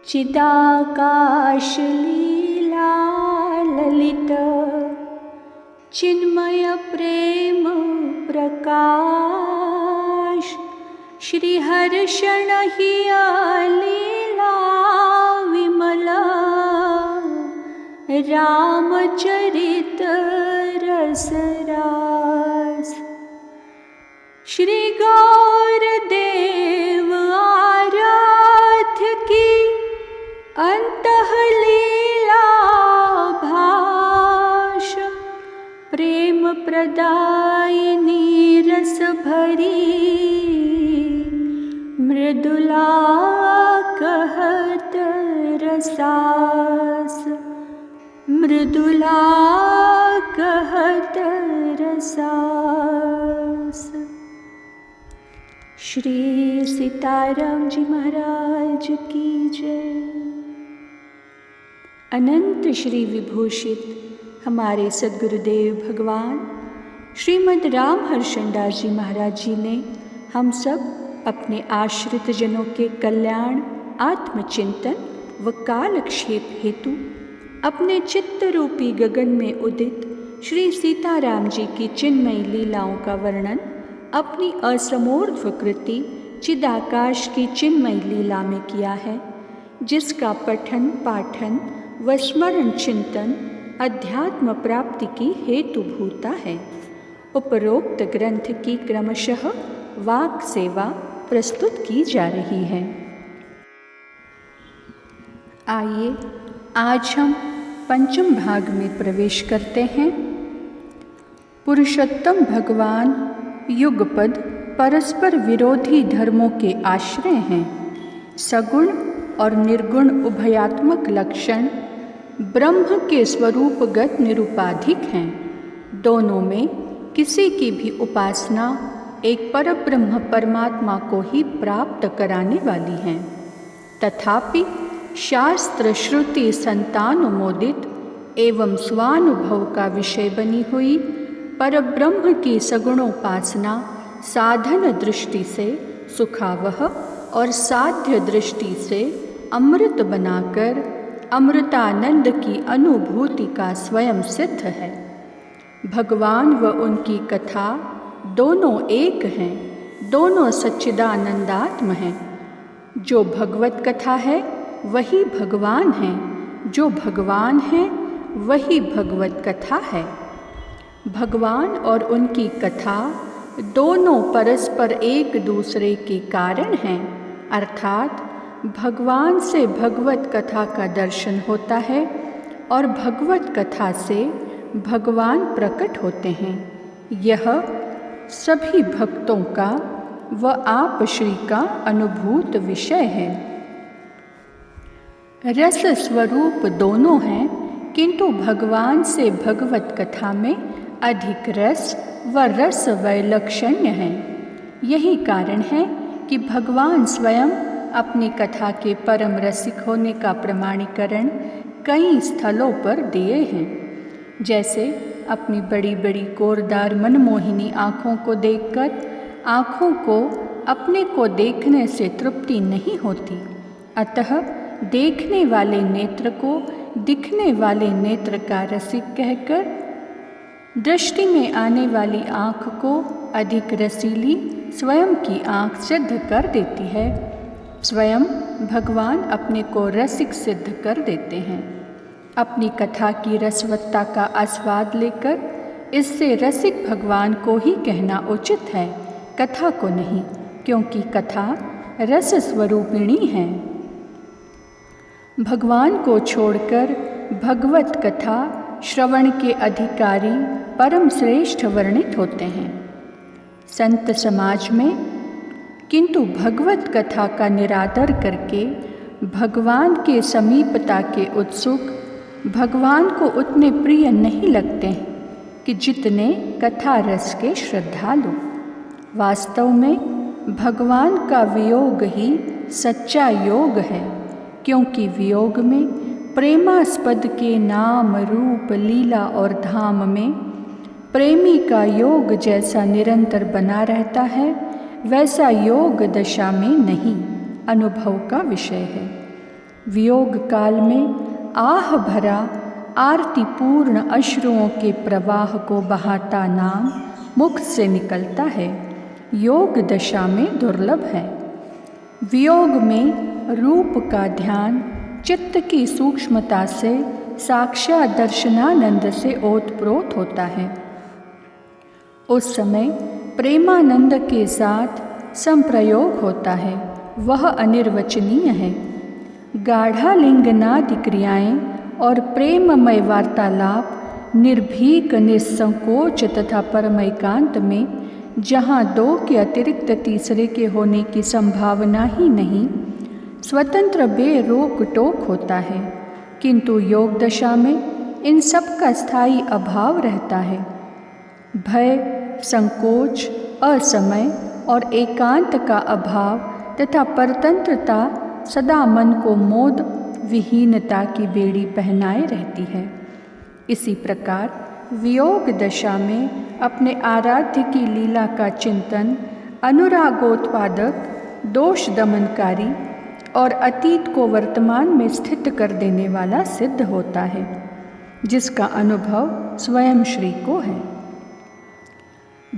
चिदाकाश लीला ललित चिन्मय प्रेम प्रकाश, श्रीहर्षण हिया लीला विमला, रामचरित रसरास। श्री गौरदेव आराध्य की अंतः लीला भाष, प्रेम प्रदायिनी रस भरी, मृदुला कहत रसास, मृदुला कहत रसास। श्री सीताराम जी महाराज की जय। अनंत श्री विभूषित हमारे सद्गुरुदेव भगवान श्रीमद् राम हर्षणदास जी महाराज जी ने हम सब अपने आश्रित जनों के कल्याण, आत्मचिंतन व कालक्षेप हेतु अपने चित्त रूपी गगन में उदित श्री सीताराम जी की चिन्मयी लीलाओं का वर्णन अपनी असमोर्ध्व कृति चिदाकाश की चिन्मयी लीला में किया है, जिसका पठन पाठन व स्मरण चिंतन अध्यात्म प्राप्ति की हेतुभूता है। उपरोक्त ग्रंथ की क्रमशः वाक सेवा प्रस्तुत की जा रही है। आइए आज हम पंचम भाग में प्रवेश करते हैं। पुरुषोत्तम भगवान युगपद परस्पर विरोधी धर्मों के आश्रय हैं। सगुण और निर्गुण उभयात्मक लक्षण ब्रह्म के स्वरूपगत निरुपाधिक हैं। दोनों में किसी की भी उपासना एक परब्रह्म परमात्मा को ही प्राप्त कराने वाली है। तथापि शास्त्र श्रुति संतानुमोदित एवं स्वानुभव का विषय बनी हुई परब्रह्म की सगुणोपासना साधन दृष्टि से सुखावह और साध्य दृष्टि से अमृत बनाकर अमृतानंद की अनुभूति का स्वयं सिद्ध है। भगवान व उनकी कथा दोनों एक हैं, दोनों सच्चिदानंदात्म हैं। जो भगवत कथा है वही भगवान है, जो भगवान है वही भगवत कथा है। भगवान और उनकी कथा दोनों परस्पर एक दूसरे के कारण हैं, अर्थात भगवान से भगवत कथा का दर्शन होता है और भगवत कथा से भगवान प्रकट होते हैं। यह सभी भक्तों का व आप श्री का अनुभूत विषय है। रस स्वरूप दोनों हैं, किंतु भगवान से भगवत कथा में अधिक रस व रस वैलक्षण्य है। यही कारण है कि भगवान स्वयं अपनी कथा के परम रसिक होने का प्रमाणीकरण कई स्थलों पर दिए हैं। जैसे अपनी बड़ी बड़ी कोरदार मनमोहिनी आँखों को देखकर आँखों को अपने को देखने से तृप्ति नहीं होती, अतः देखने वाले नेत्र को दिखने वाले नेत्र का रसिक कहकर दृष्टि में आने वाली आँख को अधिक रसीली स्वयं की आँख सिद्ध कर देती है। स्वयं भगवान अपने को रसिक सिद्ध कर देते हैं। अपनी कथा की रसवत्ता का आस्वाद लेकर इससे रसिक भगवान को ही कहना उचित है, कथा को नहीं, क्योंकि कथा रस स्वरूपिणी है। भगवान को छोड़कर भगवत कथा श्रवण के अधिकारी परम श्रेष्ठ वर्णित होते हैं संत समाज में, किंतु भगवत कथा का निरादर करके भगवान के समीपता के उत्सुक भगवान को उतने प्रिय नहीं लगते हैं कि जितने कथा रस के श्रद्धालु। वास्तव में भगवान का वियोग ही सच्चा योग है, क्योंकि वियोग में प्रेमास्पद के नाम रूप लीला और धाम में प्रेमी का योग जैसा निरंतर बना रहता है, वैसा योग दशा में नहीं, अनुभव का विषय है। वियोग काल में आह भरा आरतीपूर्ण अश्रुओं के प्रवाह को बहाता नाम मुख से निकलता है, योग दशा में दुर्लभ है। वियोग में रूप का ध्यान चित्त की सूक्ष्मता से साक्षात दर्शनानंद से ओतप्रोत होता है। उस समय प्रेमानंद के साथ संप्रयोग होता है, वह अनिर्वचनीय है। गाढ़ालिंगनादि क्रियाएं और प्रेममय वार्तालाप निर्भीक निसंकोच तथा परम एकांत में, जहाँ दो के अतिरिक्त तीसरे के होने की संभावना ही नहीं, स्वतंत्र बेरोक टोक होता है। किंतु योग दशा में इन सब का स्थायी अभाव रहता है। भय, संकोच, असमय और एकांत का अभाव तथा परतंत्रता सदा मन को मोद विहीनता की बेड़ी पहनाए रहती है। इसी प्रकार वियोग दशा में अपने आराध्य की लीला का चिंतन अनुरागोत्पादक, दोष दमनकारी और अतीत को वर्तमान में स्थित कर देने वाला सिद्ध होता है, जिसका अनुभव स्वयं श्री को है।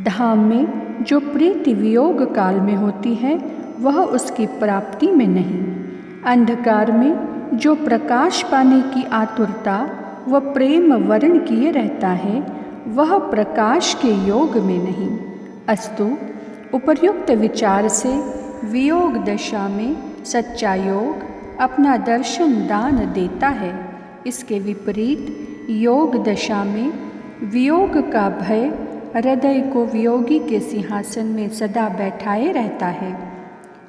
धाम में जो प्रीति वियोग काल में होती है, वह उसकी प्राप्ति में नहीं। अंधकार में जो प्रकाश पाने की आतुरता व प्रेम वर्ण किए रहता है, वह प्रकाश के योग में नहीं। अस्तु, उपर्युक्त विचार से वियोग दशा में सच्चा योग अपना दर्शन दान देता है। इसके विपरीत योग दशा में वियोग का भय हृदय को वियोगी के सिंहासन में सदा बैठाए रहता है।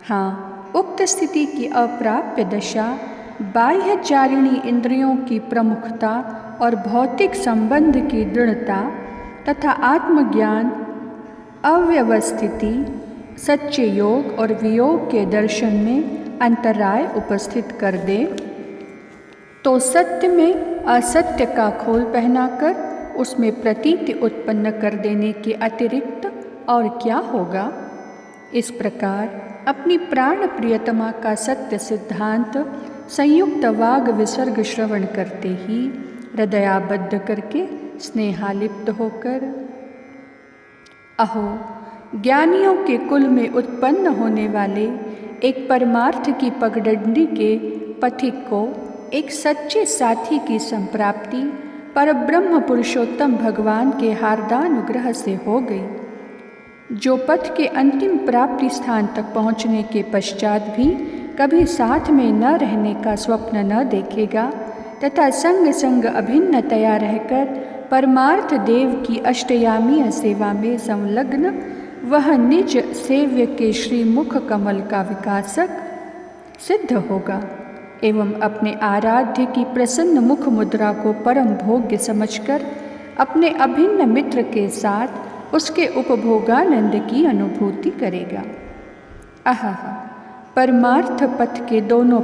हाँ, उक्त स्थिति की अप्राप्य दशा बाह्यचारिणी इंद्रियों की प्रमुखता और भौतिक संबंध की दृढ़ता तथा आत्मज्ञान अव्यवस्थिति सच्चे योग और वियोग के दर्शन में अंतराय उपस्थित कर दे, तो सत्य में असत्य का खोल पहनाकर उसमें प्रतीति उत्पन्न कर देने के अतिरिक्त और क्या होगा। इस प्रकार अपनी प्राण प्रियतमा का सत्य सिद्धांत संयुक्त वाग विसर्ग श्रवण करते ही हृदयाबद्ध करके स्नेहालिप्त होकर, अहो, ज्ञानियों के कुल में उत्पन्न होने वाले एक परमार्थ की पगडंडी के पथिक को एक सच्चे साथी की संप्राप्ति परब्रह्म पुरुषोत्तम भगवान के हार्दानुग्रह से हो गई। जो पथ के अंतिम प्राप्ति स्थान तक पहुँचने के पश्चात भी कभी साथ में न रहने का स्वप्न न देखेगा तथा संग संग अभिन्नतया रहकर परमार्थ देव की अष्टयामीय सेवा में संलग्न वह निज सेव्य के श्रीमुख कमल का विकासक सिद्ध होगा एवं अपने आराध्य की प्रसन्न मुख मुद्रा को परम भोग्य समझकर अपने अभिन्न मित्र के साथ उसके उपभोगानंद की अनुभूति करेगा। आहा, परमार्थ पथ के दोनों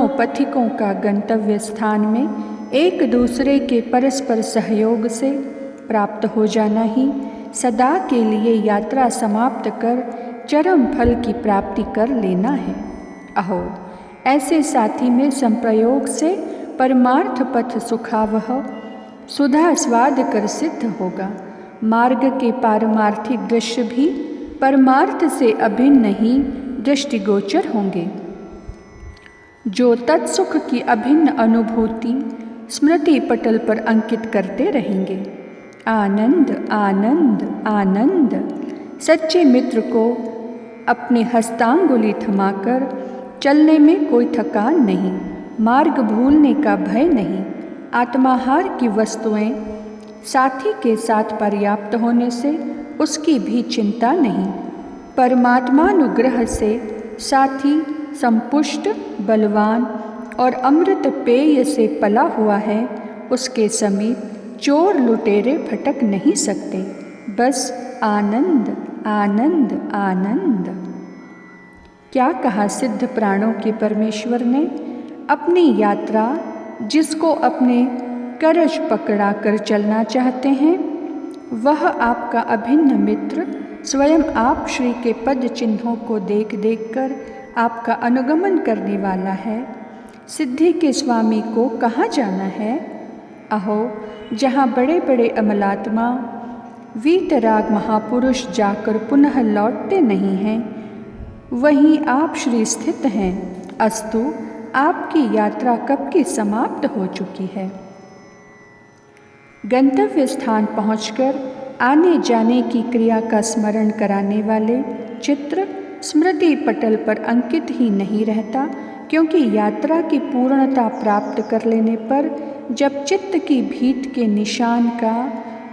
पथिकों का गंतव्य स्थान में एक दूसरे के परस्पर सहयोग से प्राप्त हो जाना ही सदा के लिए यात्रा समाप्त कर चरम फल की प्राप्ति कर लेना है। अहो, ऐसे साथी में संप्रयोग से परमार्थ पथ सुखावह सुधा स्वाद कर सिद्ध होगा। मार्ग के पारमार्थिक दृश्य भी परमार्थ से अभिन्न ही दृष्टिगोचर होंगे। जो तत्सुख की अभिन्न अनुभूति स्मृति पटल पर अंकित करते रहेंगे। आनंद आनंद आनंद। सच्चे मित्र को अपने हस्तांगुली थमाकर चलने में कोई थकान नहीं, मार्ग भूलने का भय नहीं, आत्माहार की वस्तुएं साथी के साथ पर्याप्त होने से उसकी भी चिंता नहीं। परमात्मानुग्रह से साथी संपुष्ट, बलवान और अमृत पेय से पला हुआ है, उसके समीप चोर लुटेरे फटक नहीं सकते। बस आनंद आनंद आनंद। क्या कहा सिद्ध प्राणों के परमेश्वर ने। अपनी यात्रा जिसको अपने करज पकड़ा कर चलना चाहते हैं, वह आपका अभिन्न मित्र स्वयं आप श्री के पद चिन्हों को देख देख कर आपका अनुगमन करने वाला है। सिद्धि के स्वामी को कहाँ जाना है? अहो, जहाँ बड़े बड़े अमलात्मा वीतराग महापुरुष जाकर पुनः लौटते नहीं हैं, वहीं आप श्री स्थित हैं। अस्तु, आपकी यात्रा कब की समाप्त हो चुकी है। गंतव्य स्थान पहुंचकर आने जाने की क्रिया का स्मरण कराने वाले चित्र स्मृति पटल पर अंकित ही नहीं रहता, क्योंकि यात्रा की पूर्णता प्राप्त कर लेने पर जब चित्त की भीत के निशान का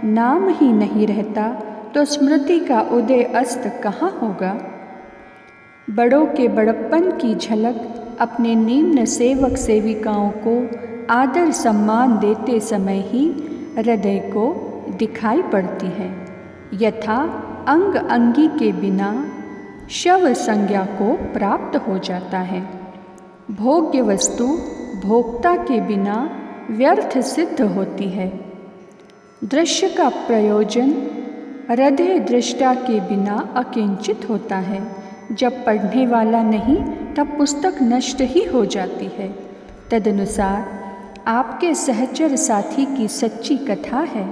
नाम ही नहीं रहता, तो स्मृति का उदय अस्त कहाँ होगा। बड़ों के बड़प्पन की झलक अपने निम्न सेवक सेविकाओं को आदर सम्मान देते समय ही हृदय को दिखाई पड़ती है, यथा अंग अंगी के बिना शव संज्ञा को प्राप्त हो जाता है। भोग्य वस्तु भोक्ता के बिना व्यर्थ सिद्ध होती है। दृश्य का प्रयोजन हृदय दृष्टा के बिना अकिंचित होता है। जब पढ़ने वाला नहीं तब पुस्तक नष्ट ही हो जाती है। तदनुसार आपके सहचर साथी की सच्ची कथा है।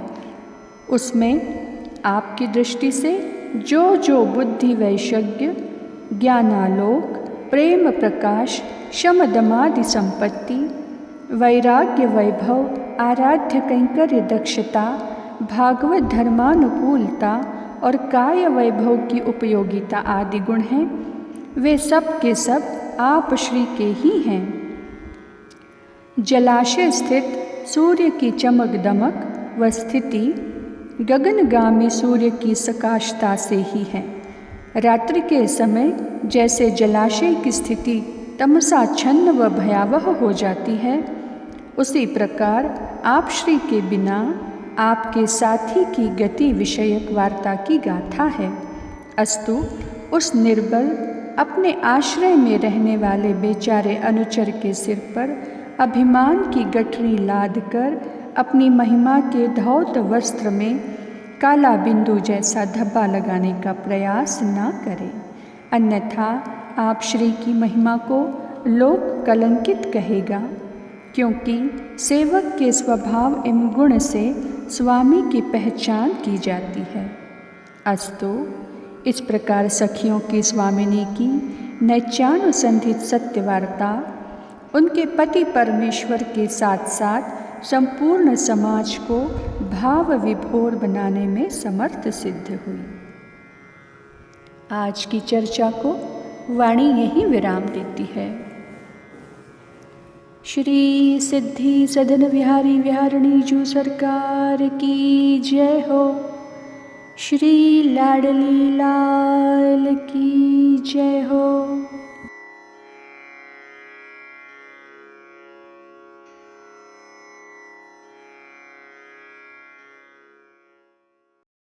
उसमें आपकी दृष्टि से जो जो बुद्धि वैशज्ञ ज्ञानालोक प्रेम प्रकाश शमदमादि संपत्ति वैराग्य वैभव आराध्य कैंकर्य दक्षता भागवत धर्मानुकूलता और काय वैभव की उपयोगिता आदि गुण हैं, वे सब के सब आप श्री के ही हैं। जलाशय स्थित सूर्य की चमक दमक व स्थिति गगनगामी सूर्य की सकाशता से ही है। रात्रि के समय जैसे जलाशय की स्थिति तमसाच्छन्न व भयावह हो जाती है, उसी प्रकार आप श्री के बिना आपके साथी की गति विषयक वार्ता की गाथा है। अस्तु, उस निर्बल अपने आश्रय में रहने वाले बेचारे अनुचर के सिर पर अभिमान की गठरी लाद कर अपनी महिमा के धौत वस्त्र में काला बिंदु जैसा धब्बा लगाने का प्रयास न करें, अन्यथा आप श्री की महिमा को लोक कलंकित कहेगा, क्योंकि सेवक के स्वभाव एवं गुण से स्वामी की पहचान की जाती है। अस्तु, इस प्रकार सखियों की स्वामिनी की नैत्यानुसंधित सत्य वार्ता उनके पति परमेश्वर के साथ साथ संपूर्ण समाज को भाव विभोर बनाने में समर्थ सिद्ध हुई। आज की चर्चा को वाणी यहीं विराम देती है। श्री सिद्धि सदन विहारी विहारिणी जू सरकार की जय हो। श्री लाडली लाल की जय हो।